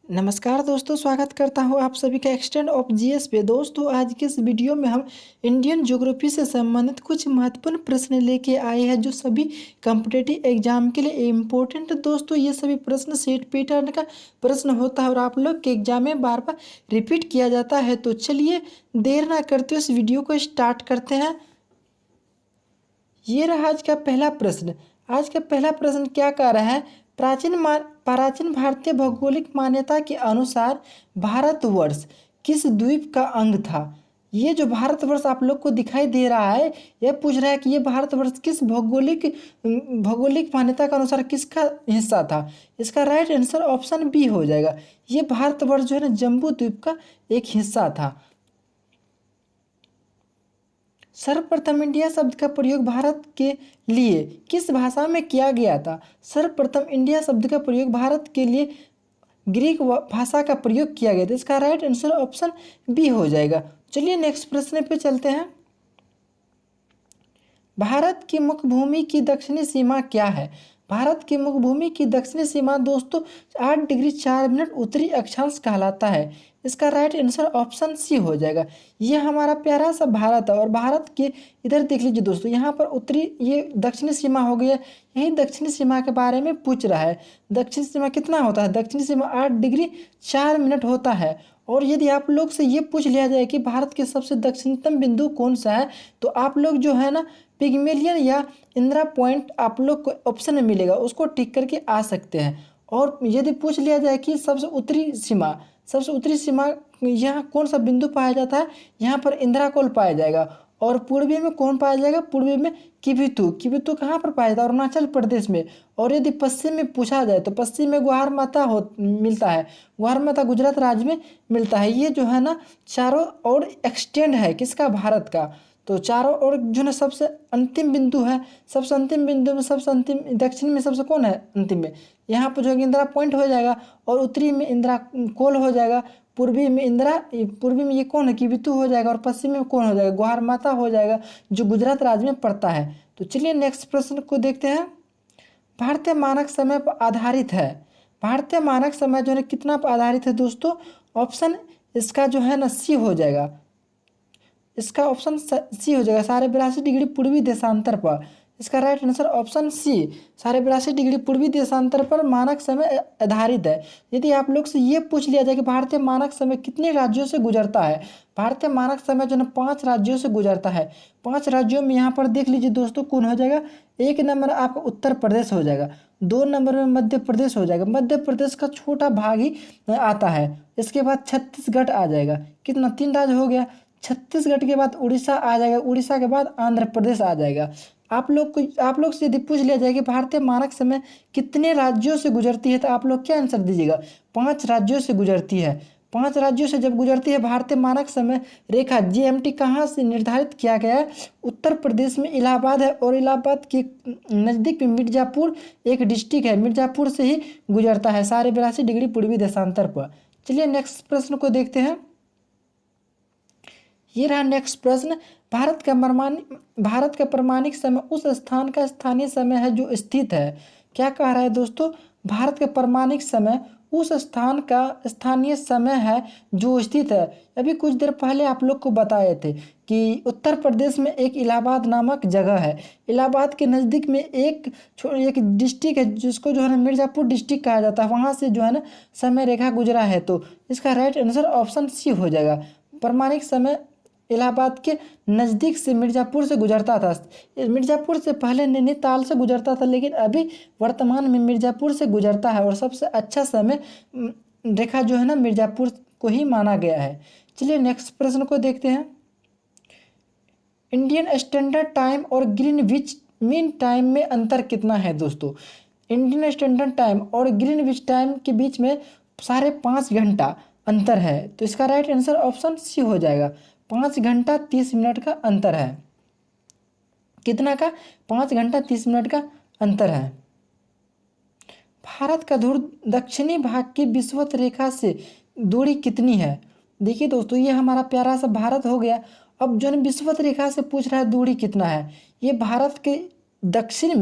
नमस्कार दोस्तों, स्वागत करता हूं आप सभी का एक्सटेंड ऑफ जीएस पे। दोस्तों, आज के इस वीडियो में हम इंडियन ज्योग्राफी से संबंधित कुछ महत्वपूर्ण प्रश्न लेके आए हैं जो सभी कॉम्पिटिटिव एग्जाम के लिए इम्पोर्टेंट है। दोस्तों, ये सभी प्रश्न सेट पैटर्न का प्रश्न होता है और आप लोग के एग्जाम में बार बार रिपीट किया जाता है। तो चलिए देर ना करते हुए इस वीडियो को स्टार्ट करते हैं। ये रहा आज का पहला प्रश्न। आज का पहला प्रश्न क्या कह रहा है? प्राचीन भारतीय भौगोलिक मान्यता के अनुसार भारतवर्ष किस द्वीप का अंग था? ये जो भारतवर्ष आप लोग को दिखाई दे रहा है, यह पूछ रहा है कि ये भारतवर्ष किस भौगोलिक मान्यता के अनुसार किसका हिस्सा था? इसका राइट आंसर ऑप्शन बी हो जाएगा। ये भारतवर्ष जो है ना, जम्बू द्वीप का एक हिस्सा था। सर्वप्रथम इंडिया शब्द का प्रयोग भारत के लिए किस भाषा में किया गया था? सर्वप्रथम इंडिया शब्द का प्रयोग भारत के लिए ग्रीक भाषा का प्रयोग किया गया था। इसका राइट आंसर ऑप्शन बी हो जाएगा। चलिए नेक्स्ट प्रश्न पे चलते हैं। भारत की मुख्य भूमि की दक्षिणी सीमा क्या है? भारत की मुख्य भूमि की दक्षिणी सीमा दोस्तों 8 डिग्री 4 मिनट उत्तरी अक्षांश कहलाता है। इसका राइट आंसर ऑप्शन सी हो जाएगा। ये हमारा प्यारा सा भारत है और भारत के इधर देख लीजिए दोस्तों, यहाँ पर उत्तरी ये दक्षिणी सीमा हो गई है। यही दक्षिणी सीमा के बारे में पूछ रहा है। दक्षिणी सीमा कितना होता है? दक्षिणी सीमा 8 डिग्री 4 मिनट होता है। और यदि आप लोग से ये पूछ लिया जाए कि भारत के सबसे दक्षिणतम बिंदु कौन सा है, तो आप लोग जो है ना, पिग्मेलियन या इंदिरा पॉइंट आप लोग को ऑप्शन में मिलेगा, उसको टिक करके आ सकते हैं। और यदि पूछ लिया जाए कि सबसे उत्तरी सीमा यहाँ कौन सा बिंदु पाया जाता है, यहाँ पर इंदिरा कोल पाया जाएगा। और पूर्वी में कौन पाया जाएगा? पूर्वी में किबिथु कहाँ पर पाया जाता है? अरुणाचल प्रदेश में। और यदि पश्चिम में पूछा जाए तो पश्चिम में ग्वारमाता मिलता है। ग्वारमाता गुजरात राज्य में मिलता है। ये जो है ना, चारों ओर एक्सटेंड है किसका? भारत का। तो चारों ओर जो है सबसे अंतिम बिंदु है। सबसे अंतिम बिंदु में सबसे अंतिम दक्षिण में सबसे कौन है अंतिम में? यहाँ पर जो है इंदिरा पॉइंट हो जाएगा और उत्तरी में इंदिरा कोल हो जाएगा। पूर्वी में ये कौन है? किबिथु हो जाएगा। और पश्चिम में कौन हो जाएगा? ग्वारमाता हो जाएगा, जो गुजरात राज्य में पड़ता है। तो चलिए नेक्स्ट प्रश्न को देखते हैं। भारतीय मानक समय पर आधारित है। भारतीय मानक समय जो है कितना पर आधारित है दोस्तों? ऑप्शन इसका जो है ना, सी हो जाएगा। इसका ऑप्शन सी हो जाएगा, 82.5 डिग्री पूर्वी देशांतर पर। इसका right answer option C, 82.5 degree पूर्वी देशांतर पर मानक समय आधारित है। यदि आप लोग से ये पूछ लिया जाए कि भारतीय मानक समय कितने राज्यों से गुजरता है? भारतीय मानक समय जो है 5 राज्यों से गुजरता है। 5 राज्यों में यहाँ पर देख लीजिए दोस्तों, कौन हो जाएगा? 1 नंबर आपका उत्तर प्रदेश हो जाएगा। 2 नंबर में मध्य प्रदेश हो जाएगा। मध्य प्रदेश का छोटा भाग ही आता है। इसके बाद छत्तीसगढ़ आ जाएगा। कितना? 3 राज्य हो गया। छत्तीसगढ़ के बाद उड़ीसा आ जाएगा। उड़ीसा के बाद आंध्र प्रदेश आ जाएगा। आप लोग से यदि पूछ लिया जाए कि भारतीय मानक समय कितने राज्यों से गुजरती है, तो आप लोग क्या आंसर दीजिएगा? 5 राज्यों से गुजरती है। 5 राज्यों से जब गुजरती है भारतीय मानक समय रेखा, जीएमटी कहाँ से निर्धारित किया गया है? उत्तर प्रदेश में इलाहाबाद है। और इलाहाबाद के नज़दीक में मिर्ज़ापुर एक डिस्ट्रिक्ट है, मिर्ज़ापुर से ही गुजरता है 82.5 डिग्री पूर्वी देशांतर पर। चलिए नेक्स्ट प्रश्न को देखते हैं। ये रहा नेक्स्ट प्रश्न। भारत का प्रमाणिक समय उस स्थान का स्थानीय समय है जो स्थित है। क्या कह रहा है दोस्तों? भारत का प्रमाणिक समय उस स्थान का स्थानीय समय है जो स्थित है। अभी कुछ देर पहले आप लोग को बताए थे कि उत्तर प्रदेश में एक इलाहाबाद नामक जगह है। इलाहाबाद के नज़दीक में एक डिस्ट्रिक्ट है जिसको जो है ना मिर्ज़ापुर डिस्ट्रिक्ट कहा जाता है। वहाँ से जो है ना समय रेखा गुजरा है। तो इसका राइट आंसर ऑप्शन सी हो जाएगा। प्रमाणिक समय इलाहाबाद के नज़दीक से मिर्ज़ापुर से गुजरता था। मिर्ज़ापुर से पहले नैनीताल से गुजरता था, लेकिन अभी वर्तमान में मिर्ज़ापुर से गुजरता है। और सबसे अच्छा समय रेखा जो है ना, मिर्ज़ापुर को ही माना गया है। चलिए नेक्स्ट प्रश्न को देखते हैं। इंडियन स्टैंडर्ड टाइम और ग्रीनविच मीन टाइम में अंतर कितना है दोस्तों? इंडियन स्टैंडर्ड टाइम और ग्रीनविच टाइम के बीच में 5.5 घंटा अंतर है। तो इसका राइट आंसर ऑप्शन सी हो जाएगा। 5 घंटा 30 मिनट का अंतर है। कितना का? 5 घंटा 30 मिनट का अंतर है। भारत का ध्रुव दक्षिणी भाग की विषुवत रेखा से दूरी कितनी है? देखिए दोस्तों, ये हमारा प्यारा सा भारत हो गया। अब जो विषुवत रेखा से पूछ रहा है दूरी कितना है। ये भारत दक्षिण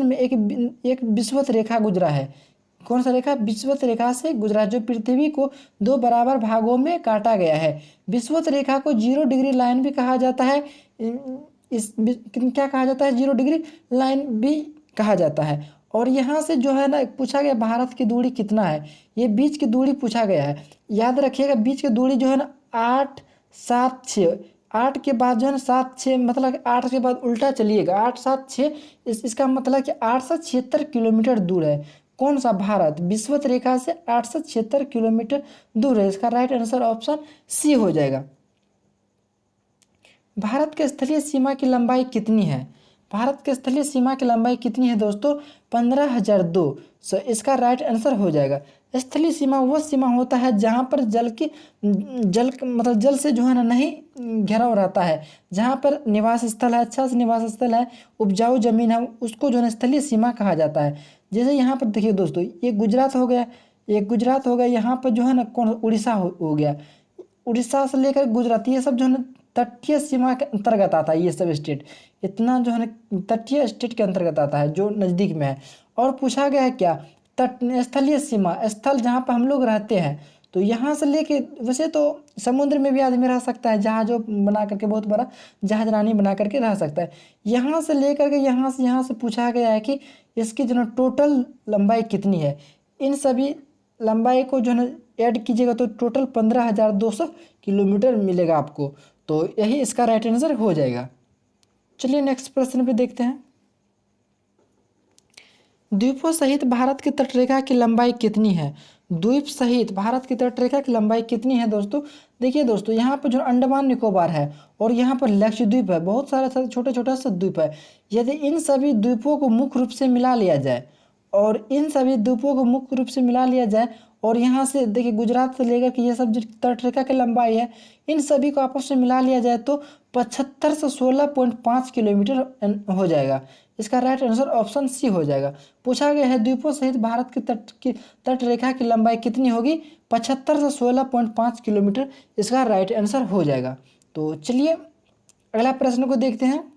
में एक विषुवत रेखा गुजरा है। कौन सा रेखा? विषुवत रेखा से गुजरा, जो पृथ्वी को 2 बराबर भागों में काटा गया है। विषुवत रेखा को 0 डिग्री लाइन भी कहा जाता है। क्या कहा जाता है? 0 डिग्री लाइन भी कहा जाता है। और यहाँ से जो है ना पूछा गया भारत की दूरी कितना है, ये बीच की दूरी पूछा गया है। याद रखिएगा बीच की दूरी जो है ना 8 7 6, 8 के बाद जो है ना 7 6, मतलब 8 के बाद उल्टा चलिएगा, 8 7 6, इसका मतलब कि 876 किलोमीटर दूर है। कौन सा? भारत विषुवत रेखा से 876 किलोमीटर दूर है। इसका राइट आंसर ऑप्शन सी हो जाएगा। भारत के स्थलीय सीमा की लंबाई कितनी है? भारत के स्थलीय सीमा की लंबाई कितनी है दोस्तों? 15,002। सो इसका राइट आंसर हो जाएगा। स्थलीय सीमा वह सीमा होता है जहाँ पर जल से जो है ना नहीं घिराव रहता है, जहाँ पर निवास स्थल है, अच्छा से निवास स्थल है, उपजाऊ जमीन है, उसको जो है स्थलीय सीमा कहा जाता है। जैसे यहाँ पर देखिए दोस्तों, ये गुजरात हो गया, यहाँ पर जो है ना कौन? उड़ीसा हो गया। उड़ीसा से लेकर गुजरात, ये सब जो है ना तटीय सीमा के अंतर्गत आता है। ये सब स्टेट इतना जो है ना तटीय स्टेट के अंतर्गत आता है, जो नज़दीक में है। और पूछा गया है क्या? स्थलीय सीमा, स्थल जहाँ पर हम लोग रहते हैं। तो यहाँ से लेके, वैसे तो समुद्र में भी आदमी रह सकता है, जहाज़ों बना करके, बहुत बड़ा जहाजरानी बना करके रह सकता है। यहाँ से लेकर के यहाँ से पूछा गया है कि इसकी जो है टोटल लंबाई कितनी है। इन सभी लंबाई को जो है ऐड कीजिएगा तो टोटल 15,200 किलोमीटर मिलेगा आपको। तो यही इसका राइट आंसर हो जाएगा। चलिए नेक्स्ट प्रश्न पे देखते हैं। द्वीपों सहित भारत की तटरेखा की लंबाई कितनी है? द्वीप सहित भारत की तटरेखा की लंबाई कितनी है दोस्तों? देखिए दोस्तों, यहाँ पर जो अंडमान निकोबार है और यहाँ पर लक्षद्वीप है, बहुत सारे छोटे छोटे से द्वीप है। यदि इन सभी द्वीपों को मुख्य रूप से मिला लिया जाए और यहाँ से देखिए गुजरात से लेकर के ये सब जो तटरेखा की लंबाई है, इन सभी को आपस में मिला लिया जाए तो 75 से 16.5 किलोमीटर हो जाएगा। इसका राइट आंसर ऑप्शन सी हो जाएगा। पूछा गया है द्वीपों सहित भारत की तटरेखा की लंबाई कितनी होगी? 75 से 16.5 किलोमीटर इसका राइट आंसर हो जाएगा। तो चलिए अगला प्रश्न को देखते हैं।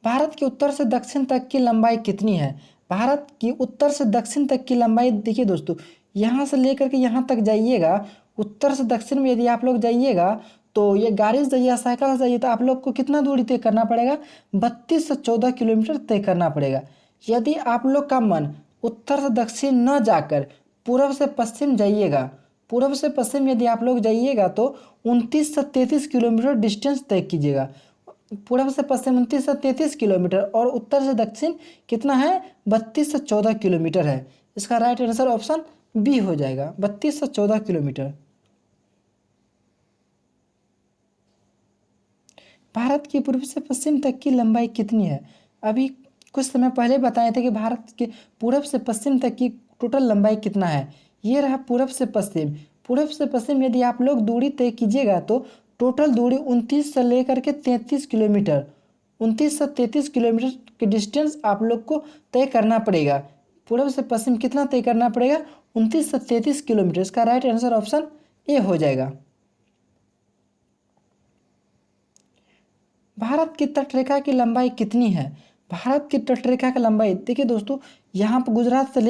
भारत की उत्तर से दक्षिण तक की लंबाई कितनी है? भारत की उत्तर से दक्षिण तक की लंबाई, देखिए दोस्तों, यहाँ से लेकर के यहाँ तक जाइएगा, उत्तर से दक्षिण में यदि आप लोग जाइएगा तो ये गाड़ी से जाइए, साइकिल से जाइए, तो आप लोग को कितना दूरी तय करना पड़ेगा? 32 से 14 किलोमीटर तय करना पड़ेगा। यदि आप लोग का मन उत्तर से दक्षिण न जाकर पूर्व से पश्चिम जाइएगा, पूर्व से पश्चिम यदि आप लोग जाइएगा तो 29 से 33 किलोमीटर डिस्टेंस तय कीजिएगा। पूर्व से पश्चिम 29 से 33 किलोमीटर और उत्तर से दक्षिण कितना है? 32 से 14 किलोमीटर है। इसका राइट आंसर ऑप्शन बी हो जाएगा, 32 से 14 किलोमीटर। भारत की पूर्व से पश्चिम तक की लंबाई कितनी है? अभी कुछ समय पहले बताए थे कि भारत के पूर्व से पश्चिम तक की टोटल लंबाई कितना है। ये रहा पूर्व से पश्चिम। पूर्व से पश्चिम यदि आप लोग दूरी तय कीजिएगा तो टोटल दूरी 29 से लेकर के 33 किलोमीटर, 29 से 33 किलोमीटर के डिस्टेंस आप लोग को तय करना पड़ेगा। पूर्व से पश्चिम कितना तय करना पड़ेगा? 29 से 33 किलोमीटर। इसका राइट आंसर ऑप्शन ए हो जाएगा। भारत की तटरेखा की लंबाई कितनी है? भारत की तटरेखा की लंबाई, देखिए दोस्तों, यहाँ पर गुजरात से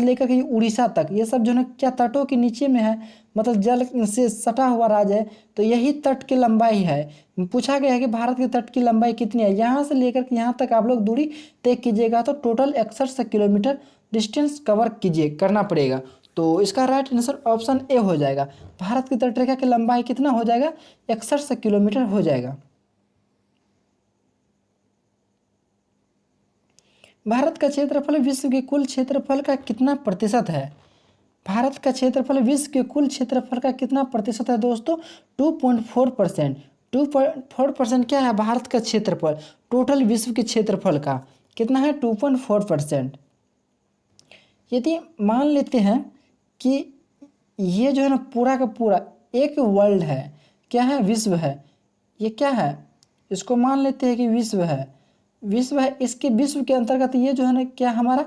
लेकर के उड़ीसा तक, ये सब जो है क्या तटों के नीचे में है, मतलब जल से सटा हुआ राज्य है, तो यही तट की लंबाई है। पूछा गया है कि भारत के तट की लंबाई कितनी है। यहाँ से लेकर के यहाँ तक आप लोग दूरी तय कीजिएगा तो टोटल 61 किलोमीटर डिस्टेंस कवर करना पड़ेगा। तो इसका राइट आंसर ऑप्शन ए हो जाएगा। भारत की तटरेखा की लंबाई कितना हो जाएगा? 61 किलोमीटर हो जाएगा। भारत का क्षेत्रफल विश्व के कुल क्षेत्रफल का कितना प्रतिशत है? भारत का क्षेत्रफल विश्व के कुल क्षेत्रफल का कितना प्रतिशत है दोस्तों? 2.4%। 2.4% क्या है? भारत का क्षेत्रफल टोटल विश्व के क्षेत्रफल का कितना है? 2.4%। यदि मान लेते हैं कि ये जो है ना पूरा का पूरा एक वर्ल्ड है, क्या है? विश्व है। ये क्या है? इसको मान लेते हैं कि विश्व है, इसके विश्व के अंतर्गत ये जो है ना क्या हमारा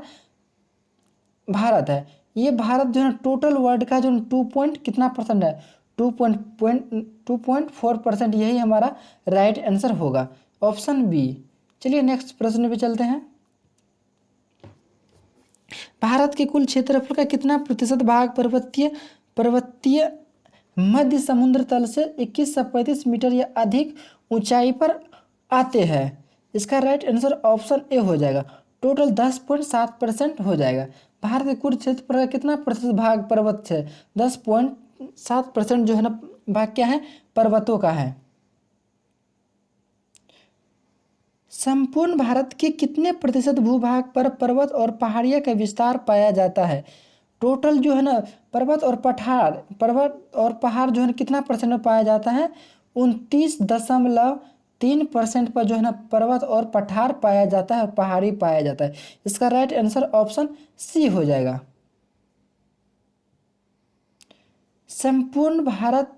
भारत है। ये भारत जो है ना टोटल वर्ल्ड का जो 2.कितना% है? 2.4%। यही हमारा राइट आंसर होगा, ऑप्शन बी। चलिए नेक्स्ट प्रश्न पे चलते हैं। भारत के कुल क्षेत्रफल का कितना प्रतिशत भाग पर्वतीय मध्य समुद्र तल से 21 से 35 मीटर या अधिक ऊंचाई पर आते हैं? इसका राइट आंसर ऑप्शन ए हो जाएगा, टोटल 10.7% हो जाएगा। भारत के कुल क्षेत्रफल का कितना प्रतिशत भाग पर्वत है? 10.7% जो है ना भाग क्या है? पर्वतों का है। संपूर्ण भारत के कितने प्रतिशत भूभाग पर पर्वत और पहाड़ियों का विस्तार पाया जाता है? टोटल जो है ना पर्वत और पहाड़ जो है ना कितना परसेंट में पाया जाता है? 29.3% पर जो है ना पर्वत और पठार पाया जाता है और पहाड़ी पाया जाता है। इसका राइट आंसर ऑप्शन सी हो जाएगा। संपूर्ण भारत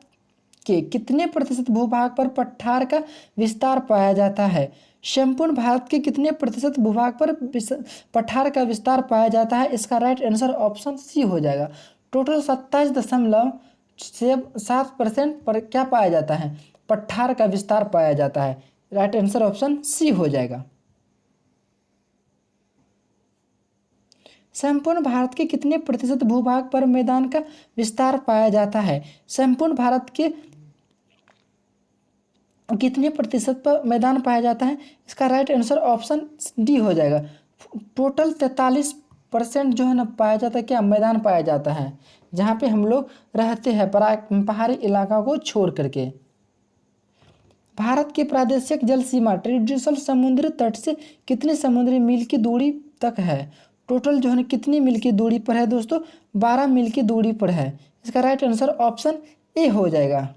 के कितने प्रतिशत भूभाग पर पठार का विस्तार पाया जाता है? संपूर्ण भारत के कितने प्रतिशत भूभाग पर पठार का विस्तार पाया जाता है? इसका राइट आंसर ऑप्शन सी हो जाएगा। टोटल 27.7% पर क्या पाया जाता है? पठार का विस्तार पाया जाता है। राइट आंसर ऑप्शन सी हो जाएगा। संपूर्ण भारत के कितने प्रतिशत भूभाग पर मैदान का विस्तार पाया जाता है? संपूर्ण भारत के कितने प्रतिशत पर मैदान पाया जाता है? इसका राइट आंसर ऑप्शन डी हो जाएगा। टोटल 43% जो है ना पाया जाता है, क्या मैदान पाया जाता है, जहाँ पे हम लोग रहते हैं पहाड़ी इलाका को छोड़ करके। भारत की प्रादेशिक जल सीमा टेरिटोरियल समुद्री तट से कितने समुद्री मील की दूरी तक है? टोटल जो है ना कितनी मील की दूरी पर है दोस्तों? 12 मील की दूरी पर है। इसका राइट आंसर ऑप्शन ए हो जाएगा।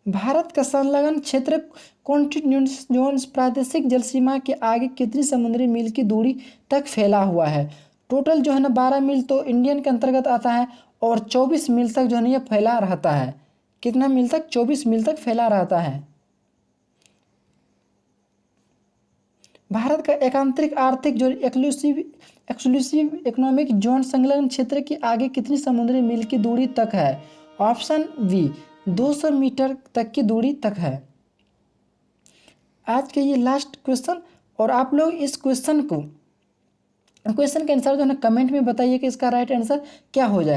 भारत का संलग्न क्षेत्र कॉन्टिन्यूस जोन प्रादेशिक जल सीमा के आगे कितनी समुद्री मील की दूरी तक फैला हुआ है? टोटल जो है ना 12 मील तो इंडियन के अंतर्गत आता है और 24 मील तक जो है ना ये फैला रहता है। कितना मील तक? 24 मील तक फैला रहता है। भारत का एकांतरिक आर्थिक जो एक्सक्लूसिव इकोनॉमिक जोन संलग्न क्षेत्र के आगे कितनी समुद्री मील की दूरी तक है? ऑप्शन बी 200 मीटर तक की दूरी तक है। आज के ये लास्ट क्वेश्चन, और आप लोग इस क्वेश्चन के आंसर जो है ना कमेंट में बताइए कि इसका राइट आंसर क्या हो जाएगा।